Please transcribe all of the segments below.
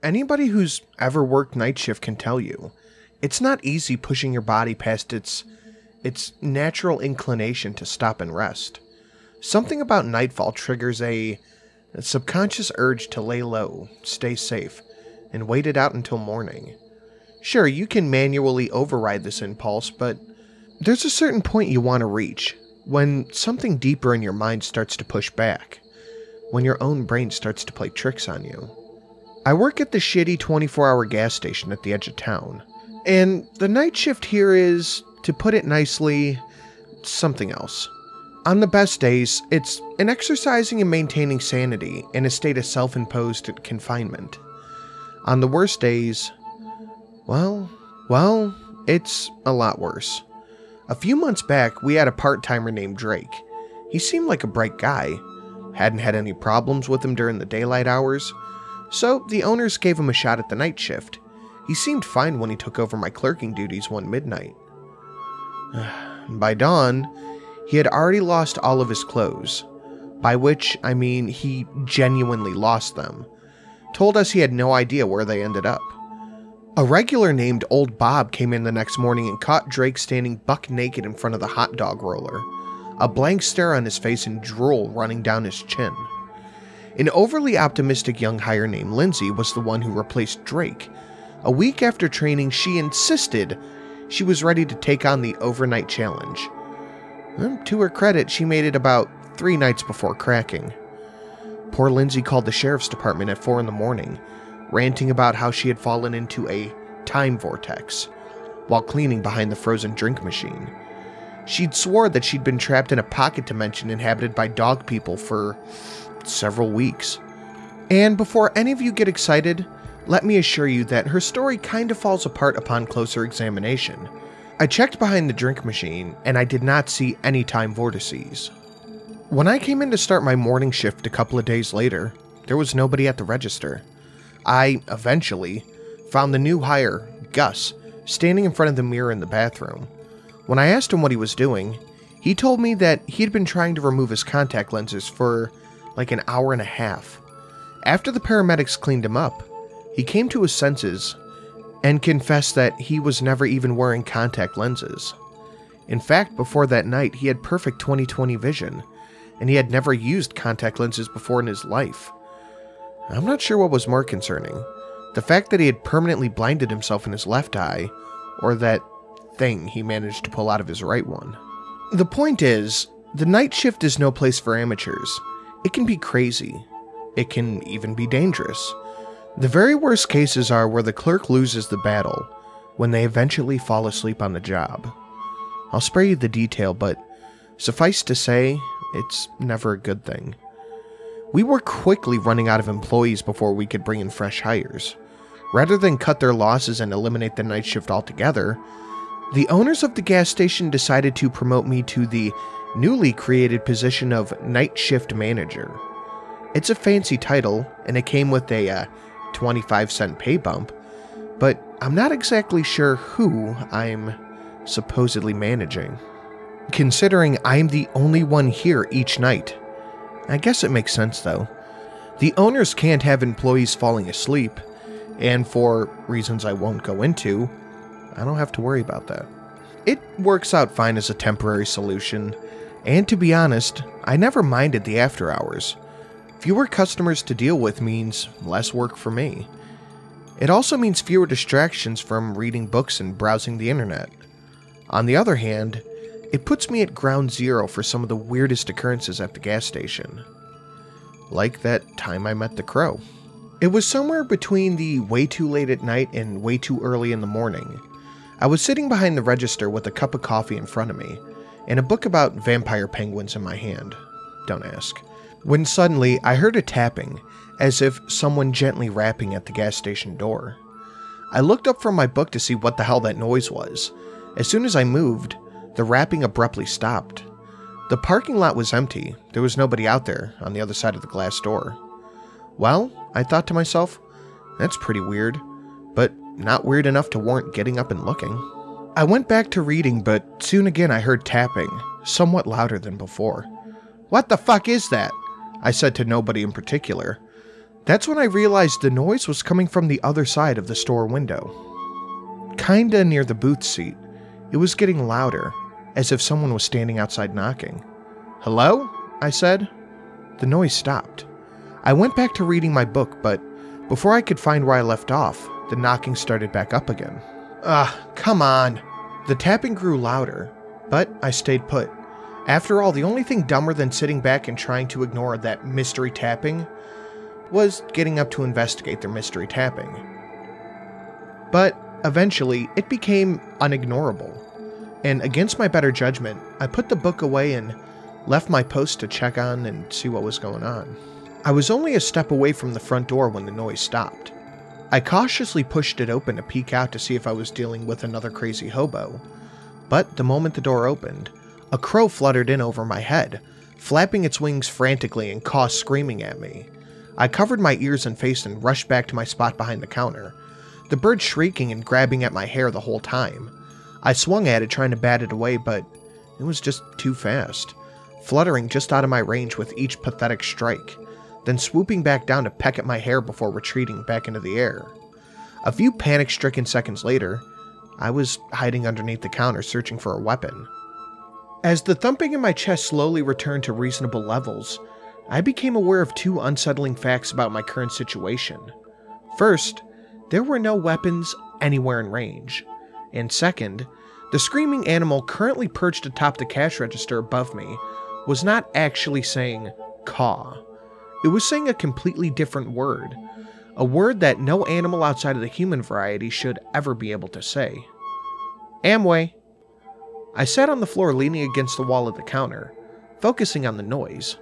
Anybody who's ever worked night shift can tell you, it's not easy pushing your body past its natural inclination to stop and rest. Something about nightfall triggers a subconscious urge to lay low, stay safe, and wait it out until morning. Sure, you can manually override this impulse, but there's a certain point you want to reach, when something deeper in your mind starts to push back, when your own brain starts to play tricks on you. I work at the shitty 24-hour gas station at the edge of town, and the night shift here is, to put it nicely, something else. On the best days, it's an exercising and maintaining sanity in a state of self-imposed confinement. On the worst days, well, it's a lot worse. A few months back, we had a part-timer named Drake. He seemed like a bright guy, hadn't had any problems with him during the daylight hours, so the owners gave him a shot at the night shift. He seemed fine when he took over my clerking duties one midnight. By dawn, he had already lost all of his clothes, by which I mean he genuinely lost them. Told us he had no idea where they ended up. A regular named Old Bob came in the next morning and caught Drake standing buck naked in front of the hot dog roller, a blank stare on his face and drool running down his chin. An overly optimistic young hire named Lindsay was the one who replaced Drake. A week after training, she insisted she was ready to take on the overnight challenge. To her credit, she made it about 3 nights before cracking. Poor Lindsay called the sheriff's department at 4 in the morning, ranting about how she had fallen into a time vortex while cleaning behind the frozen drink machine. She'd swore that she'd been trapped in a pocket dimension inhabited by dog people for several weeks. And before any of you get excited, let me assure you that her story kind of falls apart upon closer examination. I checked behind the drink machine, and I did not see any time vortices. When I came in to start my morning shift a couple of days later, there was nobody at the register. I, eventually, found the new hire, Gus, standing in front of the mirror in the bathroom. When I asked him what he was doing, he told me that he'd been trying to remove his contact lenses for like an hour and a half. After the paramedics cleaned him up, he came to his senses and confessed that he was never even wearing contact lenses. In fact, before that night, he had perfect 20/20 vision, and he had never used contact lenses before in his life. I'm not sure what was more concerning, the fact that he had permanently blinded himself in his left eye, or that thing he managed to pull out of his right one. The point is, the night shift is no place for amateurs. It can be crazy. It can even be dangerous. The very worst cases are where the clerk loses the battle, when they eventually fall asleep on the job. I'll spare you the detail, but suffice to say, it's never a good thing. We were quickly running out of employees before we could bring in fresh hires. Rather than cut their losses and eliminate the night shift altogether, the owners of the gas station decided to promote me to the newly created position of night shift manager. It's a fancy title, and it came with a 25-cent pay bump, but I'm not exactly sure who I'm supposedly managing. Considering I'm the only one here each night. I guess it makes sense though. The owners can't have employees falling asleep, and for reasons I won't go into, I don't have to worry about that. It works out fine as a temporary solution, and to be honest, I never minded the after hours. Fewer customers to deal with means less work for me. It also means fewer distractions from reading books and browsing the internet. On the other hand, it puts me at ground zero for some of the weirdest occurrences at the gas station. Like that time I met the Crow. It was somewhere between the way too late at night and way too early in the morning. I was sitting behind the register with a cup of coffee in front of me, and a book about vampire penguins in my hand. Don't ask. When suddenly I heard a tapping, as if someone gently rapping at the gas station door. I looked up from my book to see what the hell that noise was. As soon as I moved, the rapping abruptly stopped. The parking lot was empty. There was nobody out there on the other side of the glass door. Well, I thought to myself, that's pretty weird, but not weird enough to warrant getting up and looking. I went back to reading, but soon again I heard tapping, somewhat louder than before. "What the fuck is that?" I said to nobody in particular. That's when I realized the noise was coming from the other side of the store window. Kinda near the booth seat. It was getting louder, as if someone was standing outside knocking. "Hello?" I said. The noise stopped. I went back to reading my book, but before I could find where I left off, the knocking started back up again. Come on. The tapping grew louder, but I stayed put. After all, the only thing dumber than sitting back and trying to ignore that mystery tapping was getting up to investigate their mystery tapping. But eventually, it became unignorable, and against my better judgment, I put the book away and left my post to check on and see what was going on. I was only a step away from the front door when the noise stopped. I cautiously pushed it open to peek out to see if I was dealing with another crazy hobo, but the moment the door opened, a crow fluttered in over my head, flapping its wings frantically and caw screaming at me. I covered my ears and face and rushed back to my spot behind the counter, the bird shrieking and grabbing at my hair the whole time. I swung at it trying to bat it away, but it was just too fast, fluttering just out of my range with each pathetic strike, then swooping back down to peck at my hair before retreating back into the air. A few panic-stricken seconds later, I was hiding underneath the counter searching for a weapon. As the thumping in my chest slowly returned to reasonable levels, I became aware of two unsettling facts about my current situation. First, there were no weapons anywhere in range. And second, the screaming animal currently perched atop the cash register above me was not actually saying caw. It was saying a completely different word, a word that no animal outside of the human variety should ever be able to say. Amway. I sat on the floor leaning against the wall of the counter, focusing on the noise.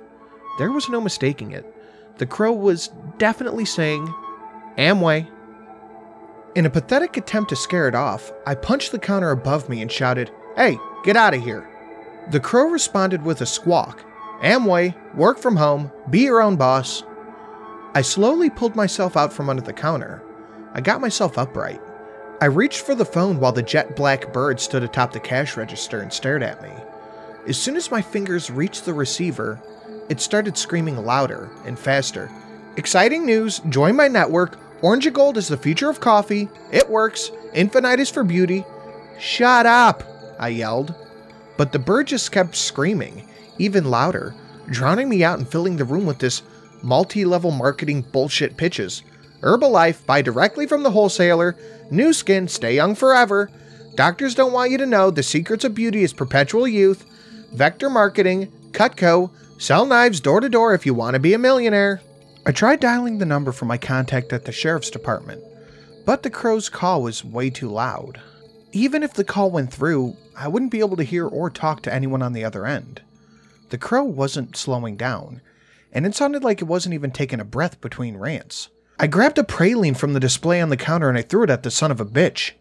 There was no mistaking it. The crow was definitely saying, Amway. In a pathetic attempt to scare it off, I punched the counter above me and shouted, Hey, get out of here. The crow responded with a squawk, Amway, work from home, be your own boss. I slowly pulled myself out from under the counter. I got myself upright. I reached for the phone while the jet black bird stood atop the cash register and stared at me. As soon as my fingers reached the receiver, it started screaming louder and faster. Exciting news, join my network, Orange and Gold is the future of coffee, it works, Infinite is for beauty. Shut up, I yelled. But the bird just kept screaming, even louder, drowning me out and filling the room with this multi-level marketing bullshit pitches. Herbalife, buy directly from the wholesaler, new skin, stay young forever, doctors don't want you to know the secrets of beauty is perpetual youth, vector marketing, Cutco, sell knives door to door if you want to be a millionaire. I tried dialing the number for my contact at the sheriff's department, but the crow's call was way too loud. Even if the call went through, I wouldn't be able to hear or talk to anyone on the other end. The crow wasn't slowing down, and it sounded like it wasn't even taking a breath between rants. I grabbed a praline from the display on the counter and I threw it at the son of a bitch.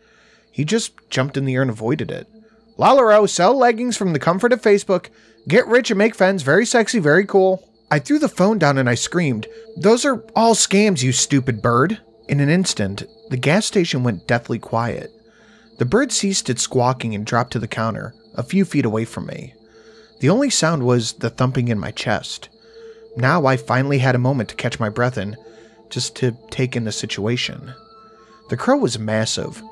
He just jumped in the air and avoided it. Lalaro, sell leggings from the comfort of Facebook. Get rich and make friends, very sexy, very cool. I threw the phone down and I screamed, Those are all scams, you stupid bird. In an instant, the gas station went deathly quiet. The bird ceased its squawking and dropped to the counter, a few feet away from me. The only sound was the thumping in my chest. Now I finally had a moment to catch my breath and just to take in the situation. The crow was massive.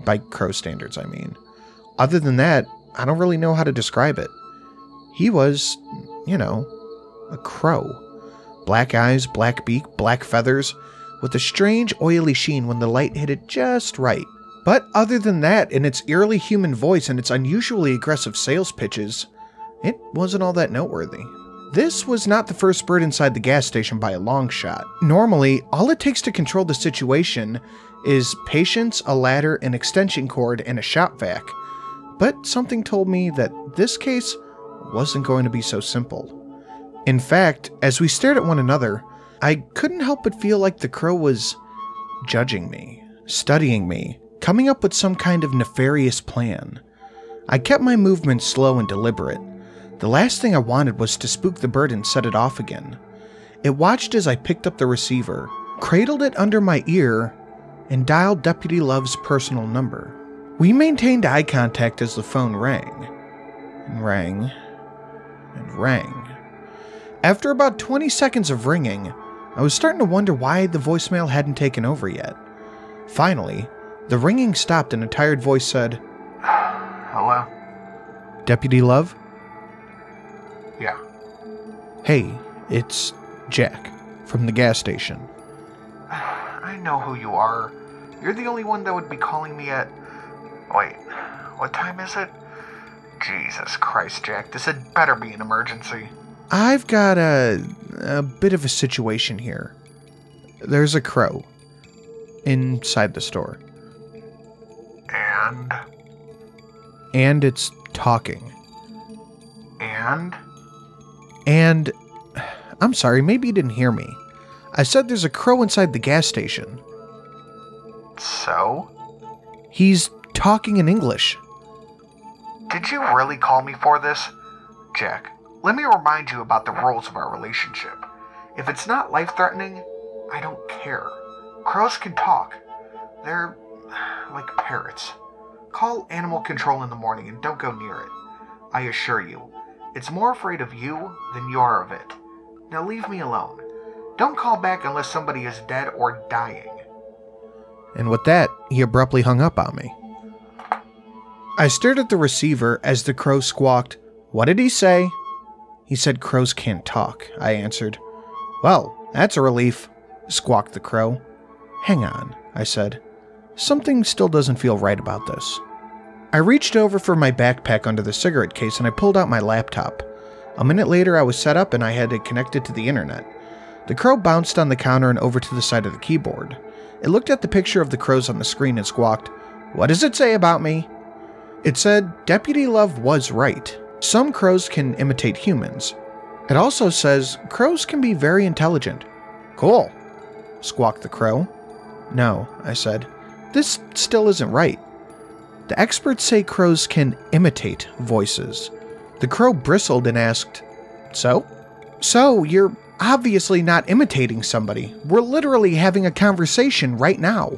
By crow standards, I mean. Other than that, I don't really know how to describe it. He was, a crow. Black eyes, black beak, black feathers, with a strange oily sheen when the light hit it just right. But other than that, in its eerily human voice and its unusually aggressive sales pitches, it wasn't all that noteworthy. This was not the first bird inside the gas station by a long shot. Normally, all it takes to control the situation is patience, a ladder, an extension cord, and a shop vac. But something told me that this case wasn't going to be so simple. In fact, as we stared at one another, I couldn't help but feel like the crow was judging me, studying me, coming up with some kind of nefarious plan. I kept my movements slow and deliberate. The last thing I wanted was to spook the bird and set it off again. It watched as I picked up the receiver, cradled it under my ear, and dialed Deputy Love's personal number. We maintained eye contact as the phone rang, and rang, and rang. After about 20 seconds of ringing, I was starting to wonder why the voicemail hadn't taken over yet. Finally, the ringing stopped and a tired voice said, Hello? Deputy Love? Yeah. Hey, it's Jack from the gas station. I know who you are. You're the only one that would be calling me at... Wait, what time is it? Jesus Christ, Jack, this had better be an emergency. I've got a bit of a situation here. There's a crow inside the store. And? And it's talking. And? And... I'm sorry, maybe you didn't hear me. I said there's a crow inside the gas station. So? He's talking in English. Did you really call me for this? Jack, let me remind you about the rules of our relationship. If it's not life-threatening, I don't care. Crows can talk. They're like parrots. Call animal control in the morning and don't go near it. I assure you, it's more afraid of you than you are of it. Now leave me alone. Don't call back unless somebody is dead or dying. And with that, he abruptly hung up on me. I stared at the receiver as the crow squawked, What did he say? He said crows can't talk, I answered. Well, that's a relief, squawked the crow. Hang on, I said. Something still doesn't feel right about this. I reached over for my backpack under the cigarette case and I pulled out my laptop. A minute later I was set up and I had it connected to the internet. The crow bounced on the counter and over to the side of the keyboard. It looked at the picture of the crows on the screen and squawked, What does it say about me? It said Deputy Love was right. Some crows can imitate humans. It also says crows can be very intelligent. Cool, squawked the crow. No, I said. This still isn't right. The experts say crows can imitate voices. The crow bristled and asked, So? So, you're obviously not imitating somebody. We're literally having a conversation right now.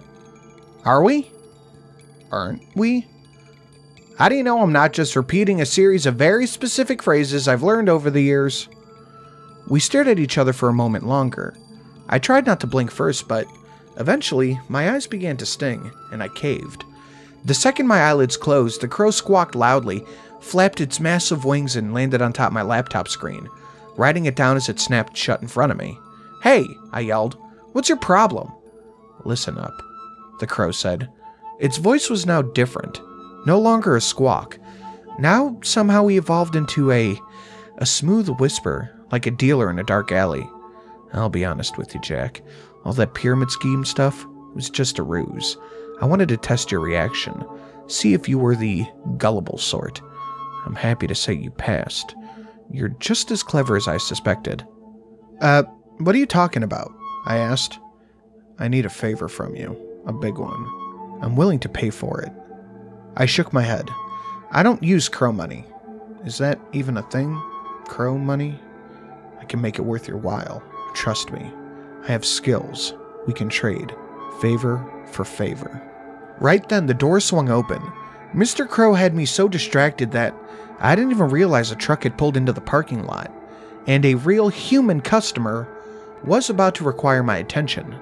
Are we? Aren't we? How do you know I'm not just repeating a series of very specific phrases I've learned over the years? We stared at each other for a moment longer. I tried not to blink first, but eventually my eyes began to sting, and I caved. The second my eyelids closed, the crow squawked loudly, flapped its massive wings, and landed on top of my laptop screen, writing it down as it snapped shut in front of me. Hey, I yelled. What's your problem? Listen up, the crow said. Its voice was now different. No longer a squawk. Now somehow he evolved into a smooth whisper, like a dealer in a dark alley. I'll be honest with you, Jack. All that pyramid scheme stuff was just a ruse. I wanted to test your reaction, see if you were the gullible sort. I'm happy to say you passed. You're just as clever as I suspected. What are you talking about? I asked. I need a favor from you. A big one. I'm willing to pay for it. I shook my head. I don't use crow money. Is that even a thing? Crow money? I can make it worth your while. Trust me. I have skills. We can trade. Favor for favor. Right then, the door swung open. Mr. Crow had me so distracted that I didn't even realize a truck had pulled into the parking lot, and a real human customer was about to require my attention.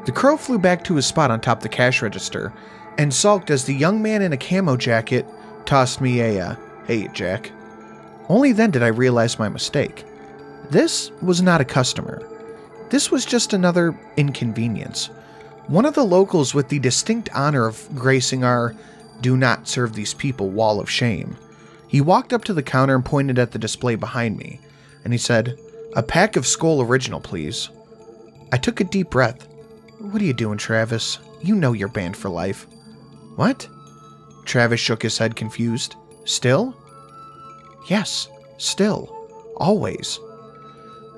The crow flew back to his spot on top of the cash register and sulked as the young man in a camo jacket tossed me a, Hey, Jack. Only then did I realize my mistake. This was not a customer. This was just another inconvenience. One of the locals with the distinct honor of gracing our "do not serve these people" wall of shame. He walked up to the counter and pointed at the display behind me, and he said, "A pack of Skull Original, please." I took a deep breath. What are you doing, Travis? You know you're banned for life. What? Travis shook his head, confused. Still? Yes, still. Always.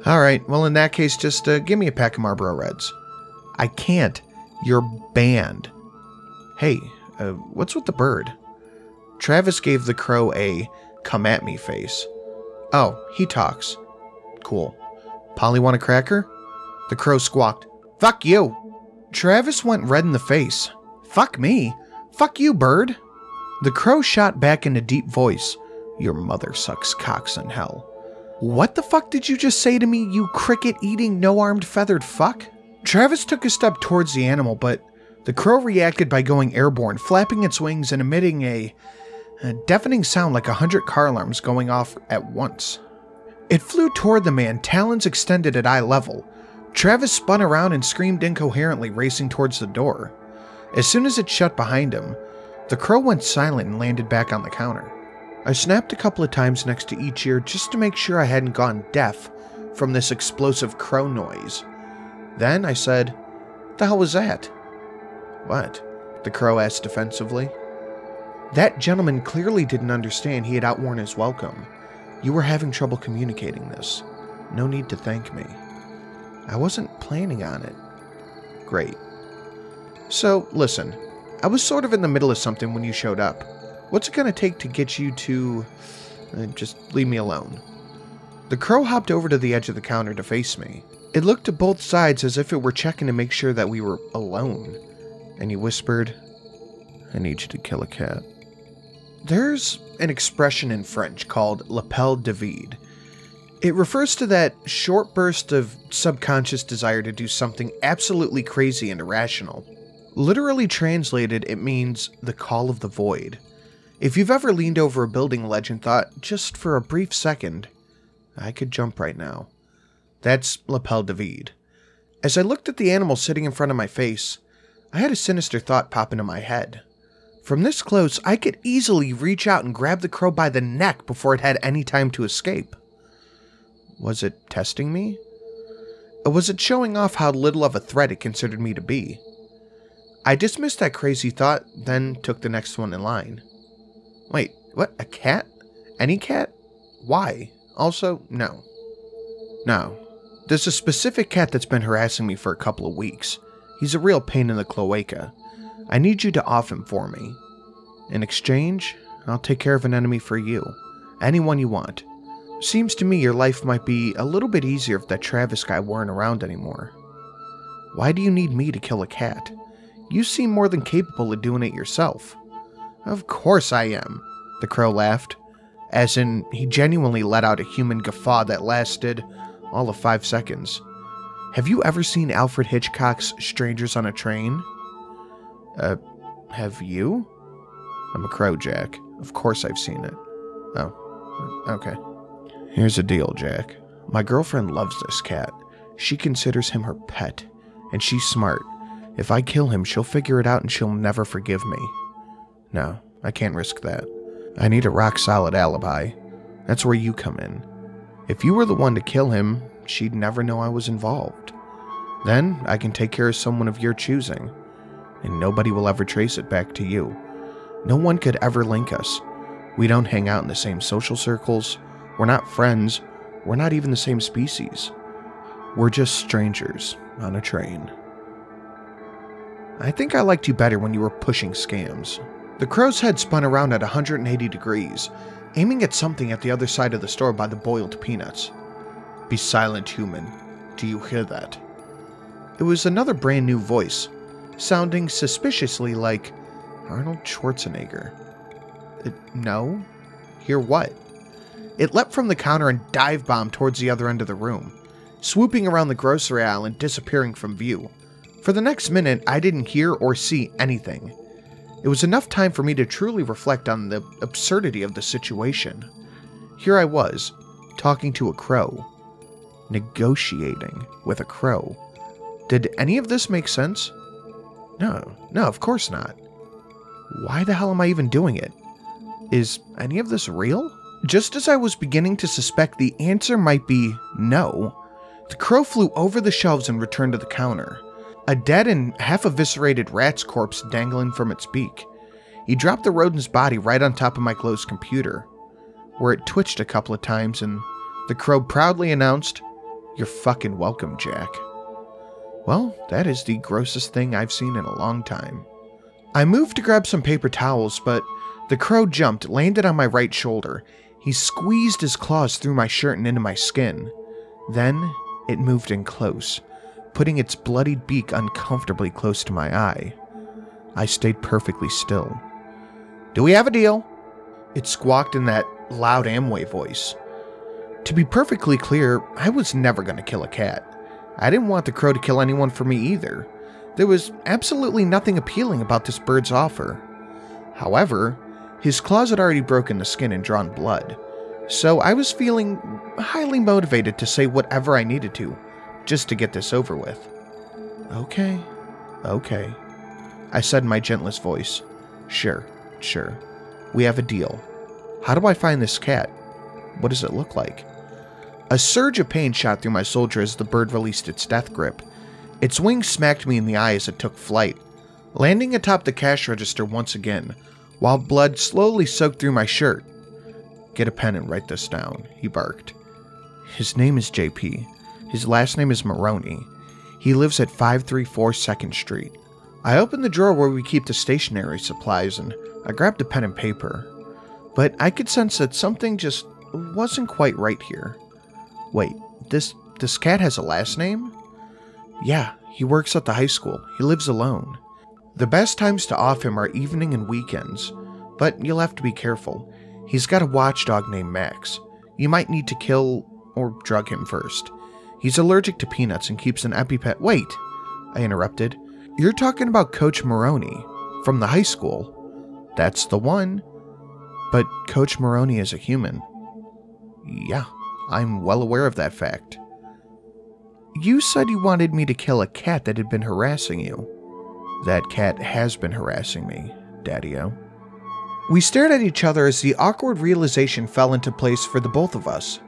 Alright, well in that case, just give me a pack of Marlboro Reds. I can't. You're banned. Hey, what's with the bird? Travis gave the crow a come at me face. Oh, he talks. Cool. Polly want a cracker? The crow squawked. Fuck you! Travis went red in the face. Fuck me? Fuck you, bird! The crow shot back in a deep voice. Your mother sucks cocks in hell. What the fuck did you just say to me, you cricket-eating, no-armed, feathered fuck? Travis took a step towards the animal, but the crow reacted by going airborne, flapping its wings and emitting a deafening sound like 100 car alarms going off at once. It flew toward the man, talons extended at eye level. Travis spun around and screamed incoherently, racing towards the door. As soon as it shut behind him, the crow went silent and landed back on the counter. I snapped a couple of times next to each ear just to make sure I hadn't gone deaf from this explosive crow noise. Then I said, "The hell was that?" "What?" the crow asked defensively. That gentleman clearly didn't understand he had outworn his welcome. You were having trouble communicating this. No need to thank me. I wasn't planning on it. Great. So, listen, I was sort of in the middle of something when you showed up. What's it gonna take to get you to... just leave me alone? The crow hopped over to the edge of the counter to face me. It looked to both sides as if it were checking to make sure that we were alone. And he whispered, "I need you to kill a cat." There's an expression in French called l'appel de vide. It refers to that short burst of subconscious desire to do something absolutely crazy and irrational. Literally translated, it means the call of the void. If you've ever leaned over a building ledge and thought, just for a brief second, I could jump right now. That's l'appel de vide. As I looked at the animal sitting in front of my face, I had a sinister thought pop into my head. From this close, I could easily reach out and grab the crow by the neck before it had any time to escape. Was it testing me? Or was it showing off how little of a threat it considered me to be? I dismissed that crazy thought, then took the next one in line. Wait, what? A cat? Any cat? Why? Also, no. No. There's a specific cat that's been harassing me for a couple of weeks. He's a real pain in the cloaca. I need you to off him for me. In exchange, I'll take care of an enemy for you. Anyone you want. Seems to me your life might be a little bit easier if that Travis guy weren't around anymore. Why do you need me to kill a cat? You seem more than capable of doing it yourself. Of course I am, the crow laughed, as in he genuinely let out a human guffaw that lasted all of 5 seconds. Have you ever seen Alfred Hitchcock's Strangers on a Train? Have you? I'm a crow, Jack. Of course I've seen it. Oh, okay. Here's the deal, Jack. My girlfriend loves this cat. She considers him her pet, and she's smart. If I kill him, she'll figure it out and she'll never forgive me. No, I can't risk that. I need a rock-solid alibi. That's where you come in. If you were the one to kill him, she'd never know I was involved. Then I can take care of someone of your choosing, and nobody will ever trace it back to you. No one could ever link us. We don't hang out in the same social circles. We're not friends. We're not even the same species. We're just strangers on a train. I think I liked you better when you were pushing scams. The crow's head spun around at 180 degrees, aiming at something at the other side of the store by the boiled peanuts. Be silent, human. Do you hear that? It was another brand new voice, sounding suspiciously like Arnold Schwarzenegger. No? Hear what? It leapt from the counter and dive-bombed towards the other end of the room, swooping around the grocery aisle and disappearing from view. For the next minute, I didn't hear or see anything. It was enough time for me to truly reflect on the absurdity of the situation. Here I was, talking to a crow. Negotiating with a crow. Did any of this make sense? No, of course not. Why the hell am I even doing it? Is any of this real? Just as I was beginning to suspect the answer might be no, the crow flew over the shelves and returned to the counter. A dead and half-eviscerated rat's corpse dangling from its beak. He dropped the rodent's body right on top of my closed computer, where it twitched a couple of times, and the crow proudly announced, "You're fucking welcome, Jack." Well, that is the grossest thing I've seen in a long time. I moved to grab some paper towels, but the crow jumped, landed on my right shoulder. He squeezed his claws through my shirt and into my skin. Then it moved in close, putting its bloodied beak uncomfortably close to my eye. I stayed perfectly still. "Do we have a deal?" It squawked in that loud Amway voice. To be perfectly clear, I was never going to kill a cat. I didn't want the crow to kill anyone for me either. There was absolutely nothing appealing about this bird's offer. However, his claws had already broken the skin and drawn blood, so I was feeling highly motivated to say whatever I needed to, just to get this over with. Okay, I said in my gentlest voice. Sure. We have a deal. How do I find this cat? What does it look like? A surge of pain shot through my soldier as the bird released its death grip. Its wings smacked me in the eye as it took flight, landing atop the cash register once again, while blood slowly soaked through my shirt. Get a pen and write this down, he barked. His name is JP. His last name is Maroney. He lives at 534 2nd Street. I opened the drawer where we keep the stationery supplies and I grabbed a pen and paper. But I could sense that something just wasn't quite right here. Wait, this cat has a last name? Yeah, he works at the high school. He lives alone. The best times to off him are evening and weekends, but you'll have to be careful. He's got a watchdog named Max. You might need to kill or drug him first. He's allergic to peanuts and keeps an EpiPen. Wait, I interrupted. You're talking about Coach Maroney from the high school. That's the one. But Coach Maroney is a human. Yeah, I'm well aware of that fact. You said you wanted me to kill a cat that had been harassing you. That cat has been harassing me, Daddy-o. We stared at each other as the awkward realization fell into place for the both of us.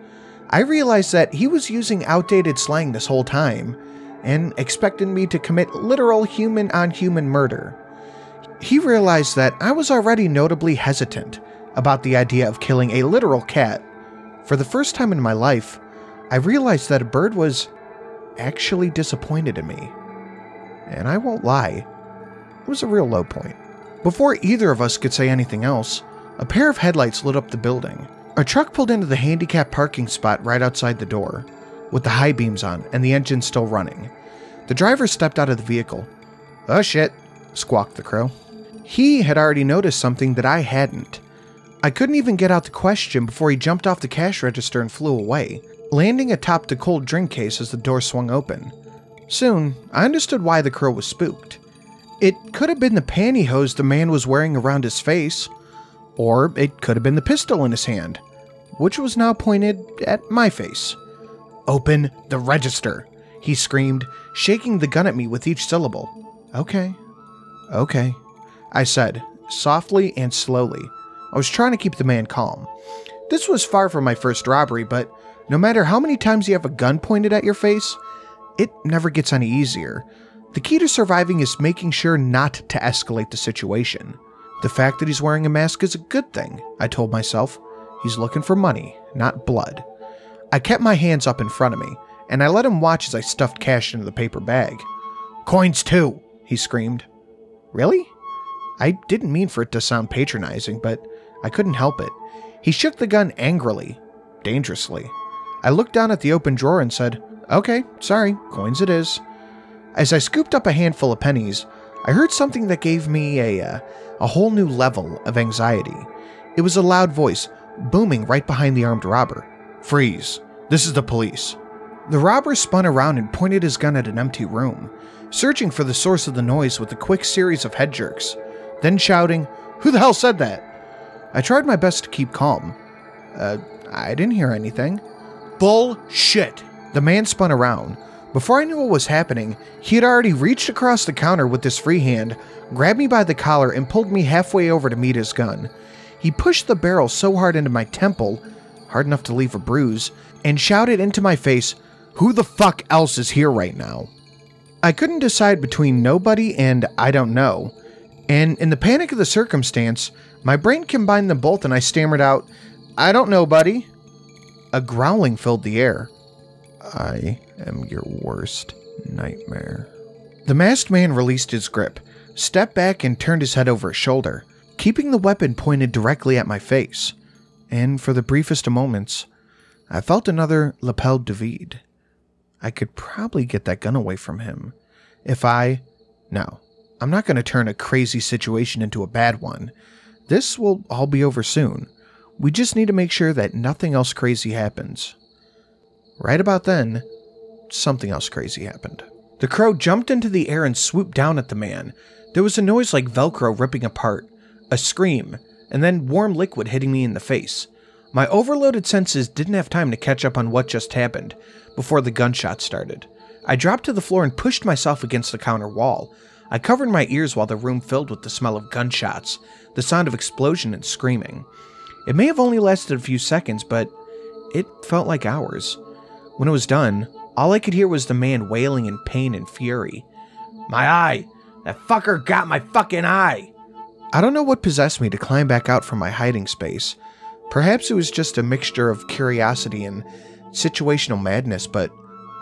I realized that he was using outdated slang this whole time, and expected me to commit literal human-on-human murder. He realized that I was already notably hesitant about the idea of killing a literal cat. For the first time in my life, I realized that a bird was actually disappointed in me. And I won't lie, it was a real low point. Before either of us could say anything else, a pair of headlights lit up the building. A truck pulled into the handicapped parking spot right outside the door, with the high beams on and the engine still running. The driver stepped out of the vehicle. "Oh shit," squawked the crow. He had already noticed something that I hadn't. I couldn't even get out the question before he jumped off the cash register and flew away, landing atop the cold drink case as the door swung open. Soon, I understood why the crow was spooked. It could have been the pantyhose the man was wearing around his face, or it could have been the pistol in his hand, which was now pointed at my face. "Open the register," he screamed, shaking the gun at me with each syllable. Okay, I said, softly and slowly. I was trying to keep the man calm. This was far from my first robbery, but no matter how many times you have a gun pointed at your face, it never gets any easier. The key to surviving is making sure not to escalate the situation. The fact that he's wearing a mask is a good thing, I told myself. He's looking for money, not blood. I kept my hands up in front of me, and I let him watch as I stuffed cash into the paper bag. "Coins too," he screamed. Really? I didn't mean for it to sound patronizing, but I couldn't help it. He shook the gun angrily, dangerously. I looked down at the open drawer and said, "Okay, sorry, coins it is." As I scooped up a handful of pennies, I heard something that gave me a whole new level of anxiety. It was a loud voice, booming right behind the armed robber. "Freeze! This is the police." The robber spun around and pointed his gun at an empty room, searching for the source of the noise with a quick series of head jerks, then shouting, "Who the hell said that?" I tried my best to keep calm. I didn't hear anything." "Bullshit!" The man spun around. Before I knew what was happening, he had already reached across the counter with his free hand, grabbed me by the collar, and pulled me halfway over to meet his gun. He pushed the barrel so hard into my temple, hard enough to leave a bruise, and shouted into my face, "Who the fuck else is here right now?" I couldn't decide between nobody and I don't know, and in the panic of the circumstance, my brain combined them both and I stammered out, "I don't know, buddy." A growling filled the air. "I am your worst nightmare." The masked man released his grip, stepped back and turned his head over his shoulder, keeping the weapon pointed directly at my face. And for the briefest of moments, I felt another lapel de vide. I could probably get that gun away from him. No, I'm not going to turn a crazy situation into a bad one. This will all be over soon. We just need to make sure that nothing else crazy happens. Right about then, something else crazy happened. The crow jumped into the air and swooped down at the man. There was a noise like Velcro ripping apart, a scream, and then warm liquid hitting me in the face. My overloaded senses didn't have time to catch up on what just happened before the gunshot started. I dropped to the floor and pushed myself against the counter wall. I covered my ears while the room filled with the smell of gunshots, the sound of explosion and screaming. It may have only lasted a few seconds, but it felt like hours. When it was done, all I could hear was the man wailing in pain and fury. "My eye! That fucker got my fucking eye!" I don't know what possessed me to climb back out from my hiding space. Perhaps it was just a mixture of curiosity and situational madness, but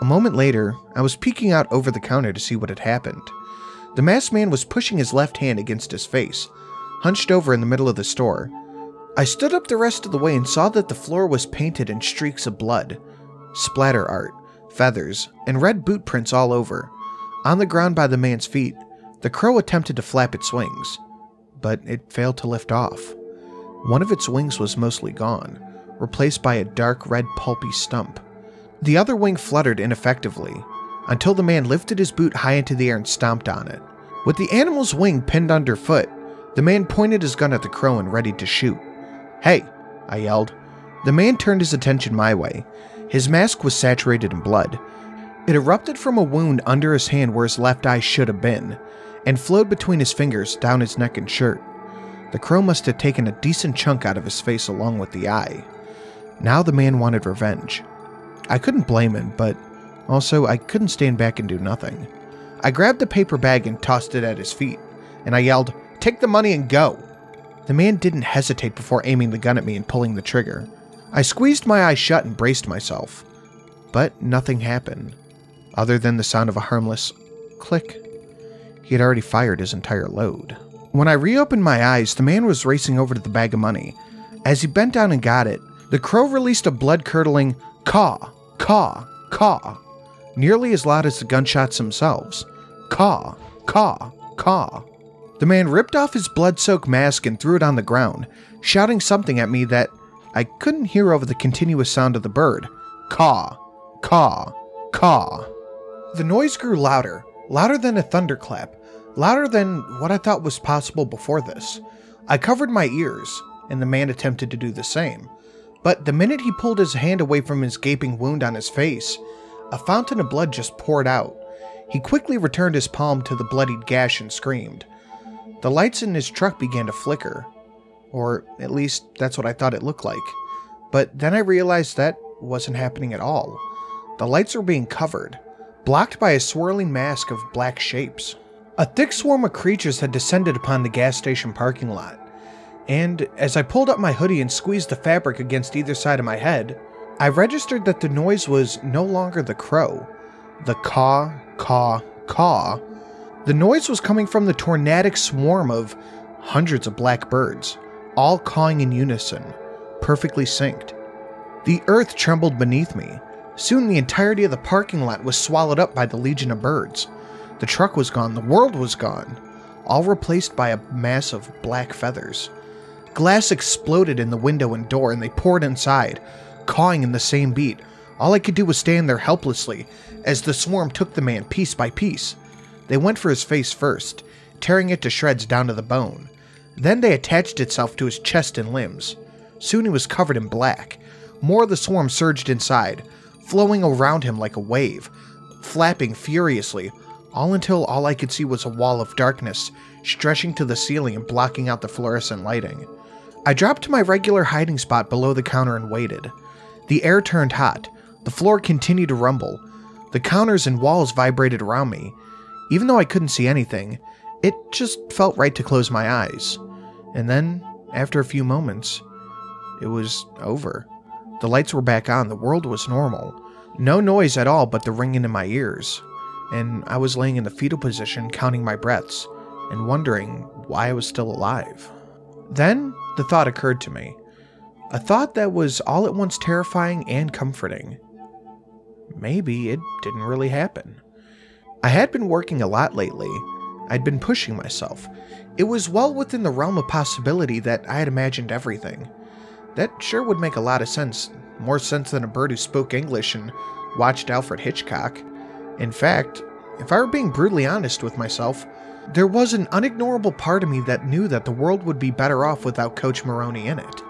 a moment later, I was peeking out over the counter to see what had happened. The masked man was pushing his left hand against his face, hunched over in the middle of the store. I stood up the rest of the way and saw that the floor was painted in streaks of blood, splatter art, feathers, and red boot prints all over. On the ground by the man's feet, the crow attempted to flap its wings, but it failed to lift off. One of its wings was mostly gone, replaced by a dark red pulpy stump. The other wing fluttered ineffectively, until the man lifted his boot high into the air and stomped on it. With the animal's wing pinned underfoot, the man pointed his gun at the crow and readied to shoot. "Hey!" I yelled. The man turned his attention my way. His mask was saturated in blood. It erupted from a wound under his hand where his left eye should have been, and flowed between his fingers down his neck and shirt. The crow must have taken a decent chunk out of his face along with the eye. Now the man wanted revenge. I couldn't blame him, but also I couldn't stand back and do nothing. I grabbed the paper bag and tossed it at his feet, and I yelled, "Take the money and go!" The man didn't hesitate before aiming the gun at me and pulling the trigger. I squeezed my eyes shut and braced myself, but nothing happened, other than the sound of a harmless click. He had already fired his entire load. When I reopened my eyes, the man was racing over to the bag of money. As he bent down and got it, the crow released a blood-curdling caw, caw, caw, nearly as loud as the gunshots themselves. Caw, caw, caw. The man ripped off his blood-soaked mask and threw it on the ground, shouting something at me that I couldn't hear over the continuous sound of the bird. Caw, caw, caw. The noise grew louder, louder than a thunderclap, louder than what I thought was possible before this. I covered my ears, and the man attempted to do the same. But the minute he pulled his hand away from his gaping wound on his face, a fountain of blood just poured out. He quickly returned his palm to the bloodied gash and screamed. The lights in his truck began to flicker, or at least that's what I thought it looked like. But then I realized that wasn't happening at all. The lights were being covered, blocked by a swirling mask of black shapes. A thick swarm of creatures had descended upon the gas station parking lot, and as I pulled up my hoodie and squeezed the fabric against either side of my head, I registered that the noise was no longer the crow. The caw, caw, caw. The noise was coming from the tornadic swarm of hundreds of black birds, all cawing in unison, perfectly synced. The earth trembled beneath me. Soon the entirety of the parking lot was swallowed up by the legion of birds. The truck was gone, the world was gone, all replaced by a mass of black feathers. Glass exploded in the window and door, and they poured inside, cawing in the same beat. All I could do was stand there helplessly as the swarm took the man piece by piece. They went for his face first, tearing it to shreds down to the bone. Then they attached itself to his chest and limbs. Soon he was covered in black. More of the swarm surged inside, flowing around him like a wave, flapping furiously, all until all I could see was a wall of darkness stretching to the ceiling and blocking out the fluorescent lighting. I dropped to my regular hiding spot below the counter and waited. The air turned hot. The floor continued to rumble. The counters and walls vibrated around me. Even though I couldn't see anything, it just felt right to close my eyes. And then, after a few moments, it was over. The lights were back on, the world was normal. No noise at all but the ringing in my ears. And I was laying in the fetal position counting my breaths, and wondering why I was still alive. Then, the thought occurred to me. A thought that was all at once terrifying and comforting. Maybe it didn't really happen. I had been working a lot lately. I'd been pushing myself. It was well within the realm of possibility that I had imagined everything. That sure would make a lot of sense More sense than a bird who spoke English and watched Alfred Hitchcock. In fact, if I were being brutally honest with myself, there was an unignorable part of me that knew that the world would be better off without Coach Maroney in it.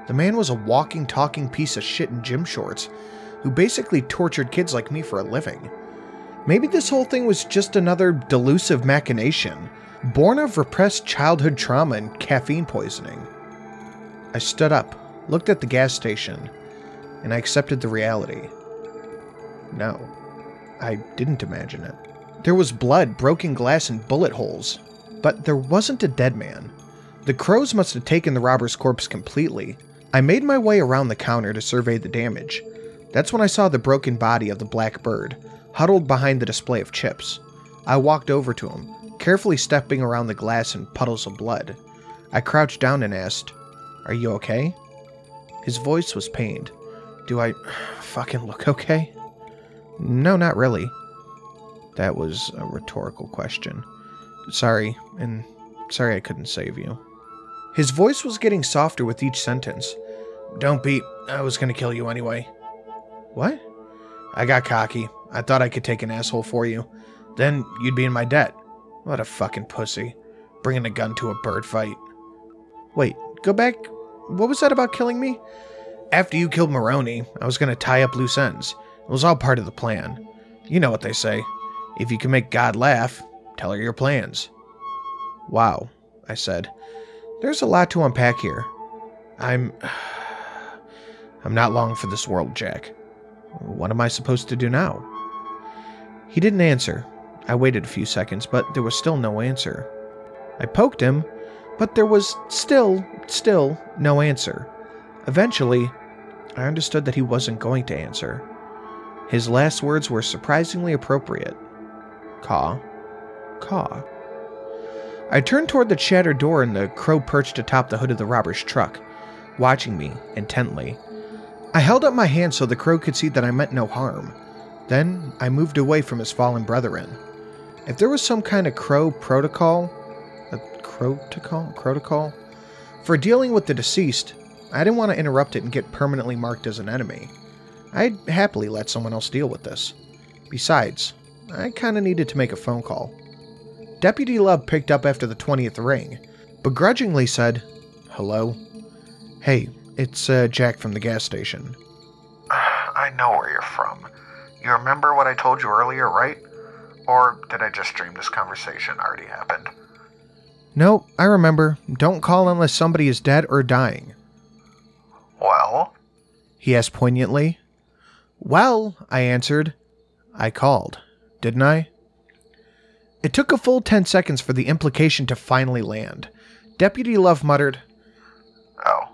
The man was a walking, talking piece of shit in gym shorts, who basically tortured kids like me for a living. Maybe this whole thing was just another delusive machination, born of repressed childhood trauma and caffeine poisoning. I stood up, looked at the gas station, and I accepted the reality. No, I didn't imagine it. There was blood, broken glass, and bullet holes, but there wasn't a dead man. The crows must have taken the robber's corpse completely. I made my way around the counter to survey the damage. That's when I saw the broken body of the black bird, huddled behind the display of chips. I walked over to him, carefully stepping around the glass and puddles of blood. I crouched down and asked, "Are you okay?" His voice was pained. "Do I fucking look okay?" "No, not really." That was a rhetorical question. Sorry I couldn't save you." His voice was getting softer with each sentence. "Don't be, I was gonna kill you anyway." "What?" "I got cocky. I thought I could take an asshole for you. Then you'd be in my debt." "What a fucking pussy. Bringing a gun to a bird fight." "Wait, go back. What was that about killing me?" "After you killed Maroney, I was gonna tie up loose ends. It was all part of the plan. You know what they say. If you can make God laugh, tell her your plans." "Wow," I said. "There's a lot to unpack here. I'm not long for this world, Jack. What am I supposed to do now?" He didn't answer. I waited a few seconds, but there was still no answer. I poked him, but there was still no answer. Eventually, I understood that he wasn't going to answer. His last words were surprisingly appropriate. "Caw. Caw." I turned toward the shattered door and the crow perched atop the hood of the robber's truck, watching me intently. I held up my hand so the crow could see that I meant no harm. Then I moved away from his fallen brethren. If there was some kind of protocol for dealing with the deceased, I didn't want to interrupt it and get permanently marked as an enemy. I'd happily let someone else deal with this. Besides, I kinda needed to make a phone call. Deputy Love picked up after the 20th ring, begrudgingly said, "Hello? Hey, it's Jack from the gas station." I know where you're from. You remember what I told you earlier, right? Or did I just dream this conversation already happened? "No, I remember. Don't call unless somebody is dead or dying." "Well?" he asked poignantly. "Well," I answered. "I called, didn't I?" It took a full 10 seconds for the implication to finally land. Deputy Love muttered, "Oh,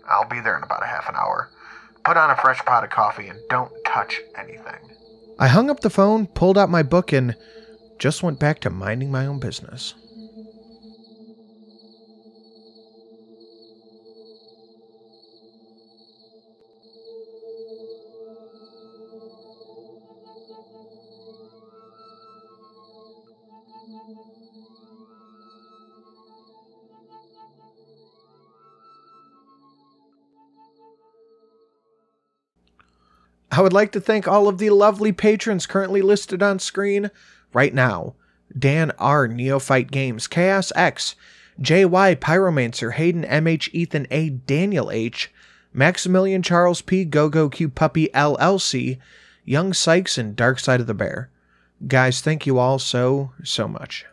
I'll be there in about a half an hour. Put on a fresh pot of coffee and don't touch anything." I hung up the phone, pulled out my book, and just went back to minding my own business. I would like to thank all of the lovely patrons currently listed on screen right now. Dan R, Neophyte Games, Chaos X, JY, Pyromancer, Hayden MH, Ethan A, Daniel H, Maximilian Charles P, GoGo Q Puppy LLC, Young Sykes, and Dark Side of the Bear. Guys, thank you all so much.